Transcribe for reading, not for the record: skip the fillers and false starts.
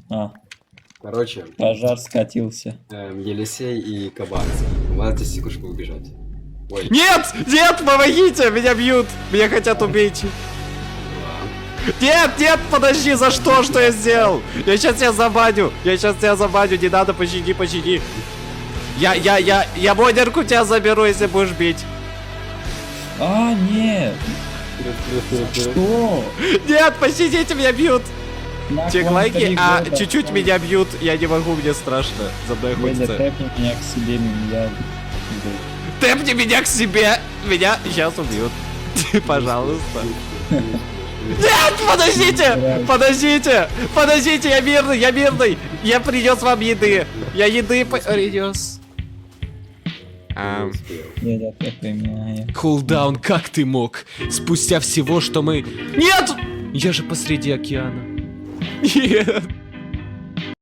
А, Короче, пожар скатился. Елисей и Кабанцев. У вас 10 секунд, чтобы убежать. Ой. Нет! Нет, помогите! Меня бьют! Меня хотят убить! Нет, нет, подожди, за что? Что я сделал? Я сейчас тебя забаню! Я сейчас тебя забаню, не надо, пощади, пощади! Я модерку тебя заберу, если будешь бить! А, нет! Что? Нет, пощадите, меня бьют! Нахуй Чек вам лайки, 3 а года, чуть-чуть что? меня бьют, я не могу, мне страшно. За мной Дядя, охотятся. тэпни меня к себе, меня... Тэпни меня к себе! Меня сейчас убьют. Пожалуйста. Нет, подождите! Подождите! Подождите, я мирный, я мирный! Я принес вам еды! Я еды принес. Дядя, тэпни меня. Кулдаун, как ты мог? Спустя всего, что мы... Нет! Я же посреди океана. Нет!